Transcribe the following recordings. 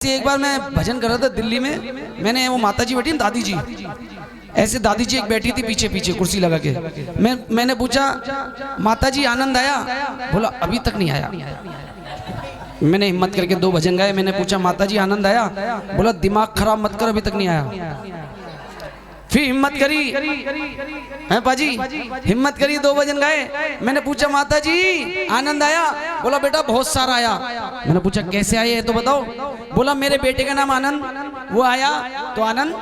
एक बार मैं भजन कर रहा था दिल्ली में। मैंने वो माता जी बैठी ना, दादी जी, ऐसे दादी जी एक बैठी थी पीछे पीछे कुर्सी लगा के। मैंने पूछा माता जी आनंद आया? बोला अभी तक नहीं आया। मैंने हिम्मत करके 2 भजन गाए। मैंने पूछा माता जी आनंद आया? बोला दिमाग खराब मत कर, अभी तक नहीं आया। फिर हिम्मत करी हैं पाजी, हिम्मत करी 2 भजन गाए। मैंने पूछा माता जी आनंद आया? बोला बेटा बहुत सारा आया। मैंने पूछा कैसे आए ये तो बताओ। बोला मेरे बेटे का नाम आनंद, वो आया तो आनंद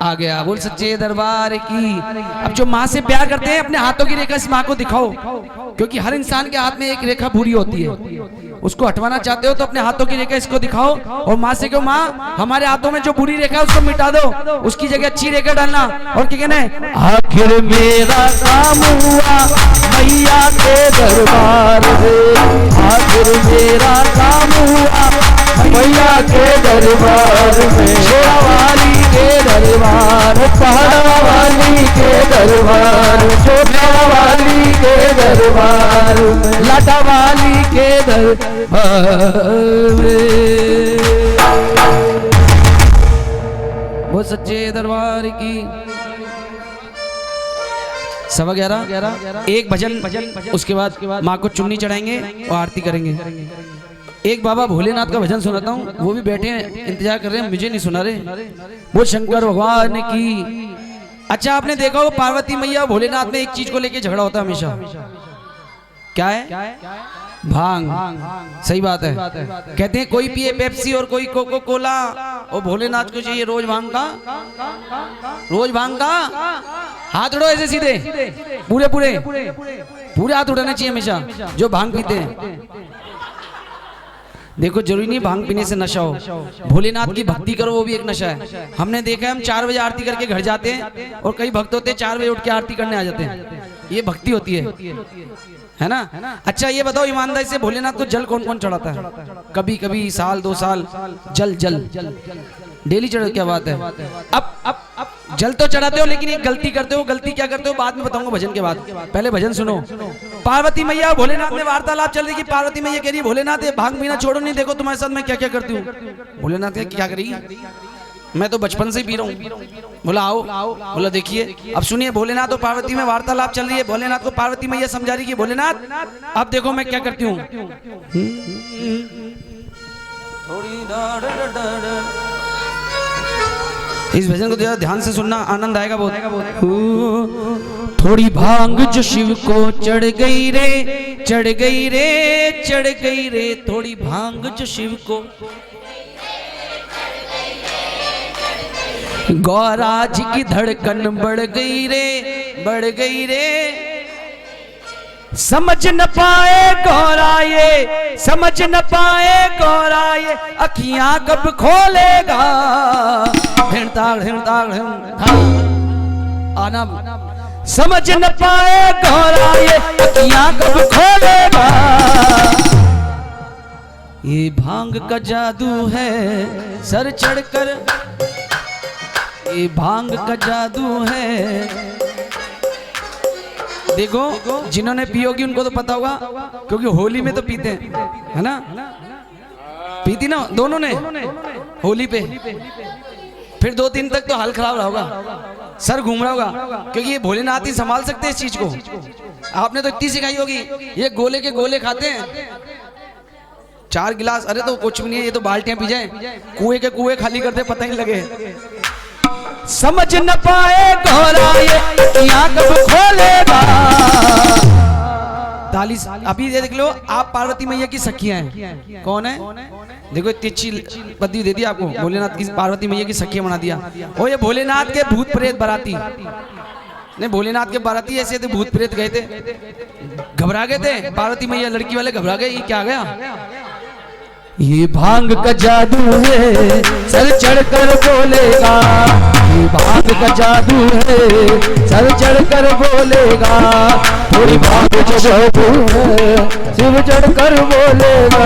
आ गया। बोल सच्चे दरबार की। अब जो माँ से प्यार करते हैं अपने हाथों की रेखा इस माँ को दिखाओ, क्योंकि हर इंसान के हाथ में एक रेखा बुरी होती है। उसको हटवाना चाहते हो तो अपने हाथों की रेखा इसको दिखाओ और माँ से कहो माँ हमारे हाथों में जो बुरी रेखा है उसको मिटा दो, उसकी जगह अच्छी रेखा डालना। और क्या कहना है? आखिर मेरा काम हुआ मैया के दरबार में, आखिर मेरा काम हुआ मैया के दरबार में। शेरा वाली के दरबार, पहाड़ा वाली के दरबार, छोटा वाली के दरबार, लाटा वाली के दरबार में। वो सच्चे दरबार की। 11:15 एक भजन, उसके बाद माँ को चुन्नी चढ़ाएंगे और आरती करेंगे। एक बाबा भोलेनाथ का भजन सुनाता हूँ, वो भी बैठे हैं इंतजार कर रहे हैं, मुझे नहीं सुना रहे। वो शंकर भगवान की। अच्छा आपने देखा हो पार्वती मैया भोलेनाथ में एक चीज को लेके झगड़ा होता है हमेशा। क्या है? भांग। सही बात है। कहते हैं कोई पिए पेप्सी और कोई कोको कोला, और भोलेनाथ को चाहिए रोज भांग का, रोज भांग का। हाथ उड़ो ऐसे सीधे, पूरे पूरे पूरे हाथ उड़ाने चाहिए हमेशा जो भांग पीते हैं। देखो जरूरी नहीं भांग पीने से नशा हो, भोलेनाथ की भक्ति करो वो भी एक नशा है। हमने देखा है हम 4 बजे आरती करके घर जाते हैं और कई भक्त होते हैं 4 बजे उठ के आरती करने आ जाते हैं। ये भक्ति होती है ना? अच्छा ये बताओ ईमानदारी से भोलेनाथ को जल कौन कौन चढ़ाता है? कभी कभी साल 2 साल जल डेली चढ़ो। क्या बात है? अब जल तो चढ़ाते हो लेकिन एक गलती करते हो। गलती क्या करते हो बाद में बताऊंगा भजन के बाद, पहले भजन सुनो। पार्वती मैया भोलेनाथ में वार्तालाप चल रही है। पार्वती मैया कह रही है भोलेनाथ ये भांग पीना छोड़ो, नहीं देखो तुम्हारे साथ मैं क्या क्या करती हूँ। भोलेनाथ क्या करेगी? मैं तो बचपन से ही पी रहा हूँ। बोला आओ। बोला देखिए अब सुनिए, भोलेनाथ और पार्वती में वार्तालाप चल रही है। भोलेनाथ को पार्वती मैया समझा रही है भोलेनाथ अब देखो मैं क्या करती हूँ। इस भजन को ध्यान से सुनना, आनंद आएगा बहुत। थोड़ी भांग जो शिव को चढ़ गई रे, चढ़ गई रे, चढ़ गई रे। थोड़ी भांग जो शिव को, गौरा जी की धड़कन बढ़ गई रे, बढ़ गई रे। समझ न पाए गौरा ये, समझ न पाए गौरा ये, अखियां कब खोलेगा। आना समझ न पाए गौरा ये, अखियां कब खोलेगा। ये भांग का जादू है सर चढ़कर, ये भांग का जादू है। देखो जिन्होंने पियोगी उनको तो पता होगा, क्योंकि होली में तो पीते हैं, है ना? पीती ना दोनों ने होली पे। फिर 2 दिन तक तो हाल खराब रहा होगा, सर घूम रहा होगा, क्योंकि ये भोलेनाथ ही संभाल सकते हैं इस चीज को। आपने तो इतनी सिखाई होगी, ये गोले के गोले खाते हैं 4 गिलास। अरे तो कुछ भी नहीं है, ये तो बाल्टियां पी जाए, कुएं के कुएं खाली करते पता ही लगे। समझ न पाए गौरा ये, अखियां कब खोलेगा। ताली अभी ये देख लो आप, पार्वती मैया की सखियां हैं। कौन है? देखो इतनी अच्छी पदवी दे दी आपको, भोलेनाथ की पार्वती मैया की सखियां बना दिया। और ये भोलेनाथ के भूत प्रेत बाराती, नहीं भोलेनाथ के बाराती ऐसे थे, भूत प्रेत गए थे, घबरा गए थे। पार्वती मैया लड़की वाले घबरा गए, ये क्या गया? ये भांग का जादू है सर चढ़कर बोलेगा, ये भांग का जादू है सर चढ़कर बोलेगा। थोड़ी भांग जो जादू है शिव चढ़कर बोलेगा।